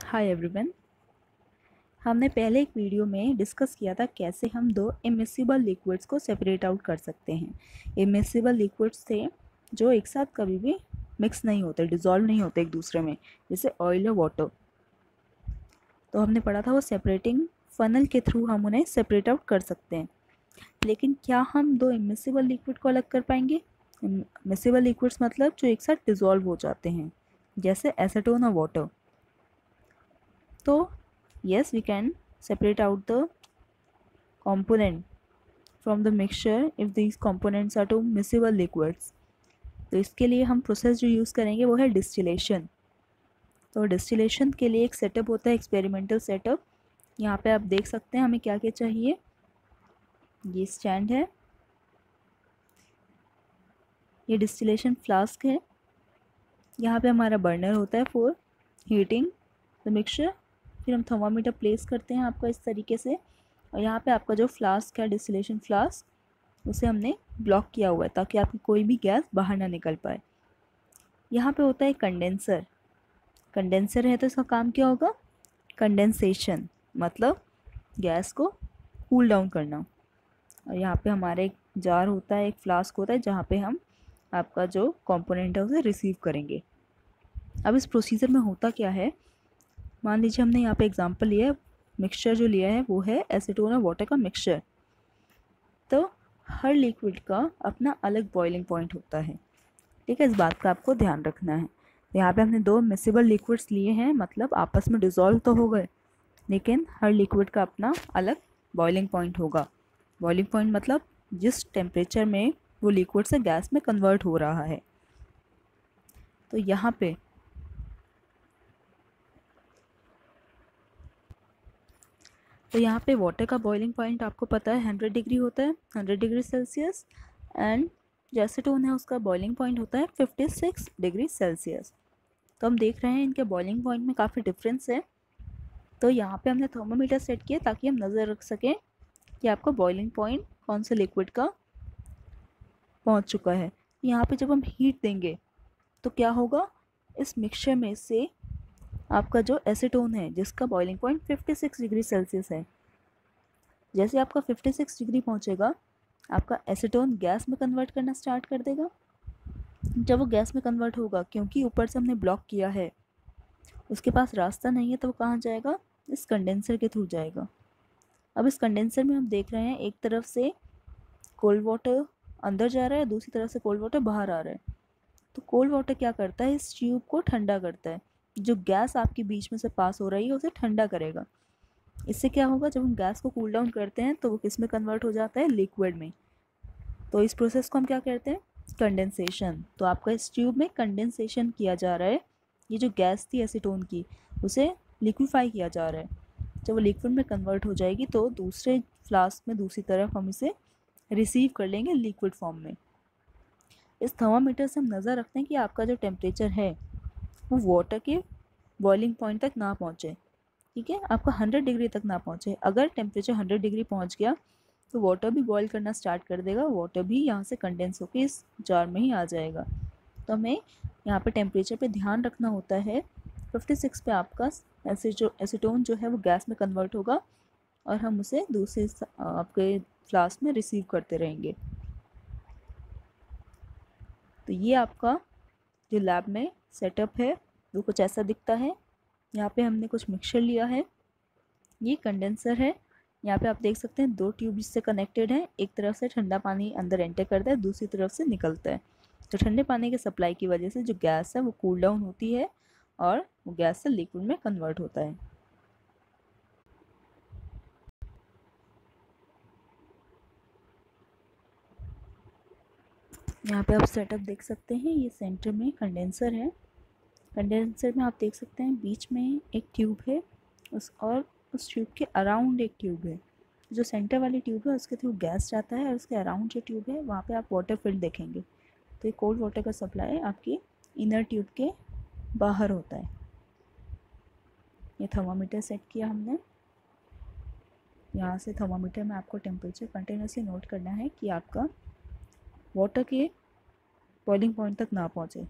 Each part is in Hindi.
Hi everyone. हमने पहले एक वीडियो में डिस्कस किया था कैसे हम दो इमिसिबल लिक्विड्स को सेपरेट आउट कर सकते हैं। इमिसिबल लिक्विड्स थे जो एक साथ कभी भी मिक्स नहीं होते, डिज़ोल्व नहीं होते एक दूसरे में, जैसे ऑयल और वाटर। तो हमने पढ़ा था वो सेपरेटिंग फनल के थ्रू हम उन्हें सेपरेट आउट कर सकते हैं। लेकिन क्या हम दो इमिसिबल लिक्विड को अलग कर पाएंगे? इमिसिबल लिक्विड्स मतलब जो एक साथ डिज़ोल्व हो जाते हैं, जैसे एसीटोन और वाटर। तो yes, we can separate out the component from the mixture if these components are two miscible liquids। तो इसके लिए हम प्रोसेस जो यूज़ करेंगे वो है डिस्टिलेशन। तो डिस्टिलेशन के लिए एक सेटअप होता है, एक्सपेरिमेंटल सेटअप। यहाँ पे आप देख सकते हैं हमें क्या क्या चाहिए। ये स्टैंड है, ये डिस्टिलेशन फ्लास्क है, यहाँ पे हमारा बर्नर होता है फॉर हीटिंग द मिक्सचर। फिर हम थर्मामीटर प्लेस करते हैं आपका इस तरीके से, और यहाँ पे आपका जो फ्लास्क है डिस्टिलेशन फ्लास्क, उसे हमने ब्लॉक किया हुआ है ताकि आपकी कोई भी गैस बाहर ना निकल पाए। यहाँ पे होता है कंडेंसर। कंडेंसर है तो इसका काम क्या होगा? कंडेंसेशन, मतलब गैस को कूल डाउन करना। और यहाँ पे हमारे एक जार होता है, एक फ्लास्क होता है, जहाँ पे हम आपका जो कंपोनेंट है उसे रिसीव करेंगे। अब इस प्रोसीजर में होता क्या है, मान लीजिए हमने यहाँ पे एग्जांपल लिया है, मिक्सचर जो लिया है वो है एसीटोन और वाटर का मिक्सचर। तो हर लिक्विड का अपना अलग बॉइलिंग पॉइंट होता है, ठीक है, इस बात का आपको ध्यान रखना है। तो यहाँ पे हमने दो मिक्सिबल लिक्विड्स लिए हैं, मतलब आपस में डिज़ोल्व तो हो गए, लेकिन हर लिक्विड का अपना अलग बॉइलिंग पॉइंट होगा। बॉइलिंग पॉइंट मतलब जिस टेम्परेचर में वो लिक्विड से गैस में कन्वर्ट हो रहा है। तो यहाँ पे वाटर का बॉइलिंग पॉइंट आपको पता है 100 डिग्री होता है, 100 डिग्री सेल्सियस। एंड जो एसीटोन है उसका बॉइलिंग पॉइंट होता है 56 डिग्री सेल्सियस। तो हम देख रहे हैं इनके बॉइलिंग पॉइंट में काफ़ी डिफरेंस है। तो यहाँ पे हमने थर्मोमीटर सेट किया ताकि हम नज़र रख सकें कि आपका बॉइलिंग पॉइंट कौन से लिक्विड का पहुँच चुका है। यहाँ पे जब हम हीट देंगे तो क्या होगा, इस मिक्सचर में से आपका जो एसीटोन है जिसका बॉइलिंग पॉइंट 56 डिग्री सेल्सियस है, जैसे आपका 56 डिग्री पहुँचेगा आपका एसीटोन गैस में कन्वर्ट करना स्टार्ट कर देगा। जब वो गैस में कन्वर्ट होगा, क्योंकि ऊपर से हमने ब्लॉक किया है, उसके पास रास्ता नहीं है, तो वो कहाँ जाएगा? इस कंडेंसर के थ्रू जाएगा। अब इस कंडेंसर में हम देख रहे हैं एक तरफ से कोल्ड वाटर अंदर जा रहा है, दूसरी तरफ से कोल्ड वाटर बाहर आ रहा है। तो कोल्ड वाटर क्या करता है, इस ट्यूब को ठंडा करता है। जो गैस आपके बीच में से पास हो रही है उसे ठंडा करेगा। इससे क्या होगा, जब हम गैस को कूल डाउन करते हैं तो वो किस में कन्वर्ट हो जाता है? लिक्विड में। तो इस प्रोसेस को हम क्या कहते हैं? कंडेंसेशन। तो आपका इस ट्यूब में कंडेंसेशन किया जा रहा है। ये जो गैस थी एसीटोन की, उसे लिक्विफाई किया जा रहा है। जब वो लिक्विड में कन्वर्ट हो जाएगी तो दूसरे फ्लास्क में दूसरी तरफ हम इसे रिसीव कर लेंगे लिक्विड फॉर्म में। इस थर्मामीटर से हम नज़र रखते हैं कि आपका जो टेम्परेचर है वो वाटर के बॉइलिंग पॉइंट तक ना पहुँचे, ठीक है, आपका 100 डिग्री तक ना पहुँचे। अगर टेम्परेचर 100 डिग्री पहुँच गया तो वाटर भी बॉईल करना स्टार्ट कर देगा, वाटर भी यहाँ से कंडेंस होकर इस जार में ही आ जाएगा। तो हमें यहाँ पे टेम्परेचर पे ध्यान रखना होता है। 56 पे आपका एसीटोन जो है वो गैस में कन्वर्ट होगा और हम उसे दूसरे आपके फ्लास्क में रिसीव करते रहेंगे। तो ये आपका जो लैब में सेटअप है वो कुछ ऐसा दिखता है। यहाँ पे हमने कुछ मिक्सचर लिया है, ये कंडेंसर है। यहाँ पे आप देख सकते हैं दो ट्यूब इससे कनेक्टेड हैं, एक तरफ से ठंडा पानी अंदर एंटर करता है, दूसरी तरफ से निकलता है। तो ठंडे पानी के सप्लाई की वजह से जो गैस है वो कूल डाउन होती है और वो गैस से लिक्विड में कन्वर्ट होता है। यहाँ पे आप सेटअप देख सकते हैं, ये सेंटर में कंडेंसर है। कंडेंसर में आप देख सकते हैं बीच में एक ट्यूब है, उस ट्यूब के अराउंड एक ट्यूब है। जो सेंटर वाली ट्यूब है उसके थ्रू गैस जाता है और उसके अराउंड जो ट्यूब है वहाँ पे आप वाटर फिल्ड देखेंगे। तो ये कोल्ड वाटर का सप्लाई आपकी इनर ट्यूब के बाहर होता है। ये थर्मामीटर सेट किया हमने। यहाँ से थर्मामीटर में आपको टेम्परेचर कंटिन्यूसली नोट करना है कि आपका वाटर के बॉइलिंग पॉइंट तक ना पहुँचे।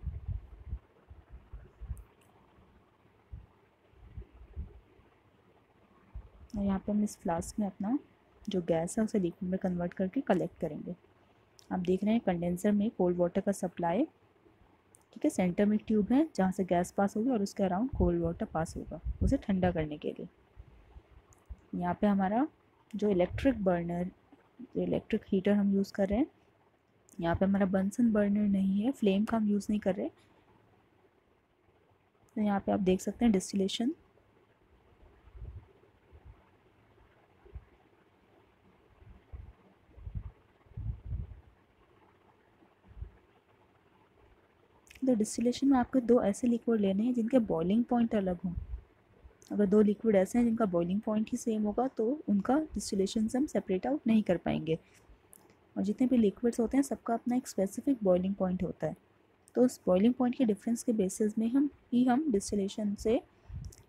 और यहाँ पे हम इस फ्लास्क में अपना जो गैस है उसे लिक्विड में कन्वर्ट करके कलेक्ट करेंगे। आप देख रहे हैं कंडेंसर में कोल्ड वाटर का सप्लाई, ठीक है। सेंटर में एक ट्यूब है जहाँ से गैस पास होगी और उसके अराउंड कोल्ड वाटर पास होगा उसे ठंडा करने के लिए। यहाँ पे हमारा जो इलेक्ट्रिक बर्नर, जो इलेक्ट्रिक हीटर हम यूज़ कर रहे हैं, यहाँ पे हमारा बंसन बर्नर नहीं है, फ्लेम का हम यूज़ नहीं कर रहे। तो यहाँ पे आप देख सकते हैं डिस्टिलेशन। तो डिस्टिलेशन में आपको दो ऐसे लिक्विड लेने हैं जिनके बॉइलिंग पॉइंट अलग हों। अगर दो लिक्विड ऐसे हैं जिनका बॉइलिंग पॉइंट ही सेम होगा तो उनका डिस्टिलेशन से हम सेपरेट आउट नहीं कर पाएंगे। और जितने भी लिक्विड्स होते हैं सबका अपना एक स्पेसिफिक बॉइलिंग पॉइंट होता है। तो उस बॉइलिंग पॉइंट के डिफरेंस के बेसिस में हम डिस्टिलेशन से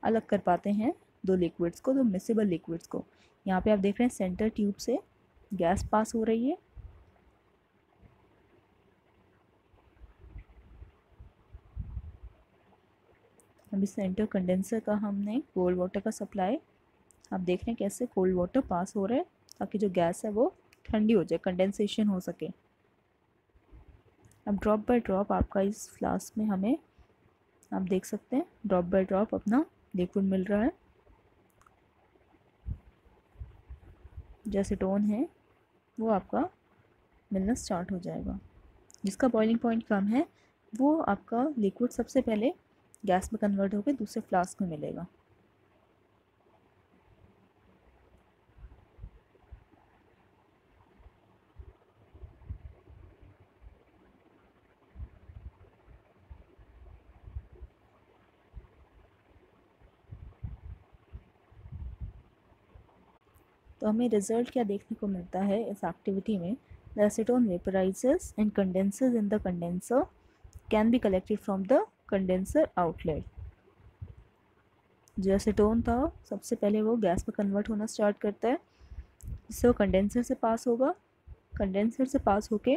अलग कर पाते हैं दो लिक्विड्स को, दो मिक्सेबल लिक्विड्स को। यहाँ पे आप देख रहे हैं सेंटर ट्यूब से गैस पास हो रही है। अभी सेंटर कंडेंसर का हमने कोल्ड वाटर का सप्लाई, आप देख रहे हैं कैसे कोल्ड वाटर पास हो रहा है ताकि जो गैस है वो ठंडी हो जाए, कंडेंसेशन हो सके। अब ड्रॉप बाय ड्रॉप आपका इस फ्लास्क में हमें, आप देख सकते हैं ड्रॉप बाय ड्रॉप अपना लिक्विड मिल रहा है। जो एसीटोन है वो आपका मिलना स्टार्ट हो जाएगा। जिसका बॉइलिंग पॉइंट कम है वो आपका लिक्विड सबसे पहले गैस में कन्वर्ट होकर दूसरे फ्लास्क में मिलेगा। तो हमें रिजल्ट क्या देखने को मिलता है इस एक्टिविटी में? The acetone vaporises and condenses in the condenser, can be collected from the condenser outlet. जो एसीटोन था सबसे पहले वो गैस में कन्वर्ट होना स्टार्ट करता है, जिससे वो कंडेंसर से पास होगा। कंडेंसर से पास होके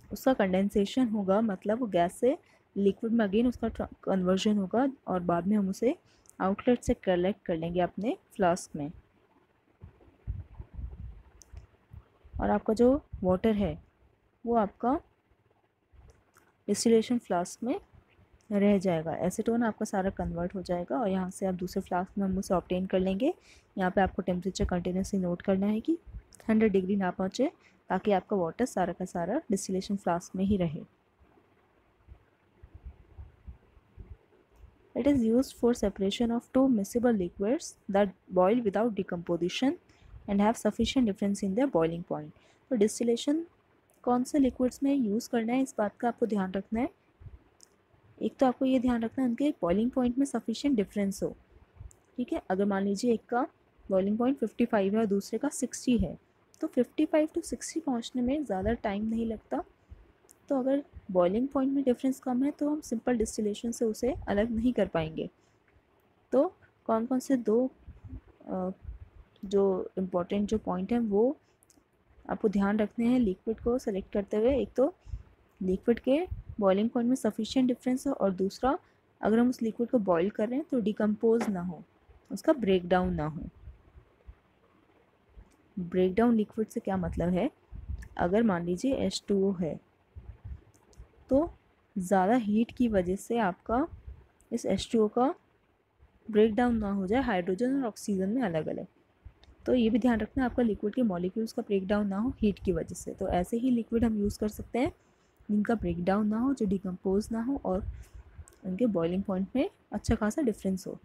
उसका कंडेंसेशन होगा, मतलब वो गैस से लिक्विड में अगेन उसका कन्वर्जन होगा और बाद में हम उसे आउटलेट से कलेक्ट कर लेंगे अपने फ्लास्क में। और आपका जो वाटर है वो आपका डिस्टिलेशन फ्लास्क में रह जाएगा। एसीटोन आपका सारा कन्वर्ट हो जाएगा और यहाँ से आप दूसरे फ्लास्क में हम उसे ऑब्टेन कर लेंगे। यहाँ पे आपको टेम्परेचर कंटिन्यूसली नोट करना है कि 100 डिग्री ना पहुँचे, ताकि आपका वाटर सारा का सारा डिस्टिलेशन फ्लास्क में ही रहे। It is used for separation of two miscible liquids that boil without decomposition and have sufficient difference in their boiling point. तो डिस्टिलेशन कौन से लिक्विड्स में यूज़ करना है इस बात का आपको ध्यान रखना है। एक तो आपको ये ध्यान रखना है उनके बॉइलिंग पॉइंट में सफिशिएंट डिफरेंस हो, ठीक है। अगर मान लीजिए एक का बॉइलिंग पॉइंट 55 है और दूसरे का 60 है, तो 55 to 60 पहुँचने में ज़्यादा टाइम नहीं लगता। तो अगर बॉइलिंग पॉइंट में डिफरेंस कम है तो हम सिंपल डिस्टिलेशन से उसे अलग नहीं कर पाएंगे। तो कौन कौन से दो जो इम्पोर्टेंट जो पॉइंट हैं वो आपको ध्यान रखने हैं लिक्विड को सेलेक्ट करते हुए। एक तो लिक्विड के बॉइलिंग पॉइंट में सफिशिएंट डिफरेंस है, और दूसरा अगर हम उस लिक्विड को बॉईल कर रहे हैं तो डिकम्पोज ना हो, उसका ब्रेक डाउन ना हो। ब्रेक डाउन लिक्विड से क्या मतलब है? अगर मान लीजिए H2O है तो ज़्यादा हीट की वजह से आपका इस H2O का ब्रेक डाउन ना हो जाए हाइड्रोजन और ऑक्सीजन में अलग अलग। तो ये भी ध्यान रखना है आपका लिक्विड के मॉलिक्यूल्स का ब्रेक डाउन ना हो हीट की वजह से। तो ऐसे ही लिक्विड हम यूज़ कर सकते हैं जिनका ब्रेक डाउन ना हो, जो डिकम्पोज ना हो और उनके बॉइलिंग पॉइंट में अच्छा खासा डिफरेंस हो।